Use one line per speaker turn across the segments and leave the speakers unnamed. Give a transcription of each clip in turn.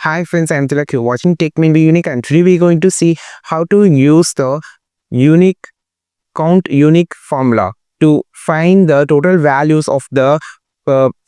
Hi friends, I'm Tilak. You're watching Tech May Be Unique, and today we're going to see how to use the unique unique formula to find the total values of the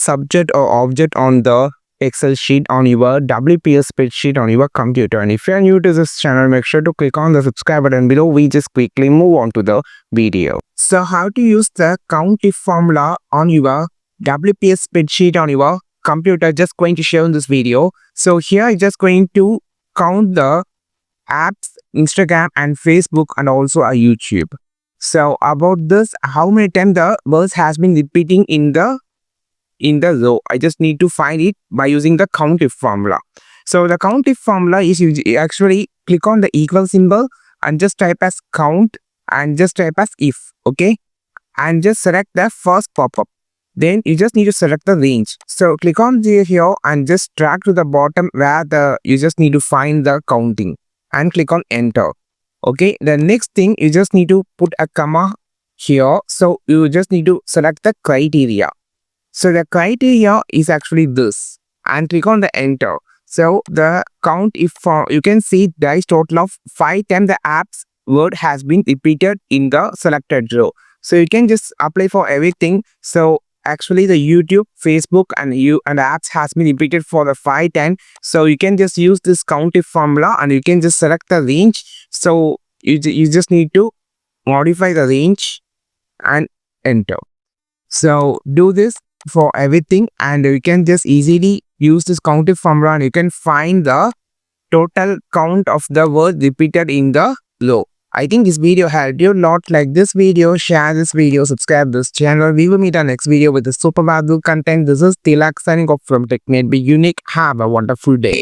subject or object on the Excel sheet on your WPS spreadsheet on your computer. And if you're new to this channel, make sure to click on the subscribe button below. We just quickly move on to the video. So how to use the countifs formula on your WPS spreadsheet on your computer, just going to show in this video. So here I'm just going to count the apps, Instagram and Facebook, and also a YouTube. So about this, how many times the words has been repeating in the row, I just need to find it by using the countifs formula. So the countifs formula is you actually click on the equal symbol and just type as count and just type as if, okay, and just select the first pop-up. Then you just need to select the range. So click on here and just drag to the bottom where you just need to find the counting and click on enter. Okay, the next thing you just need to put a comma here. So you just need to select the criteria. So the criteria is actually this and click on the enter. So the count, if you can see there is total of 5 times the apps word has been repeated in the selected row. So you can just apply for everything. So actually the YouTube, Facebook and apps has been repeated for the 5 times. So you can just use this countifs formula and you can just select the range. So you just need to modify the range and enter. So do this for everything and you can just easily use this countifs formula and you can find the total count of the word repeated in the row. I think this video helped you a lot. Like this video, share this video, subscribe this channel. We will meet our next video with the super valuable content. This is Tilak signing off from Tech May Be Unique. Have a wonderful day.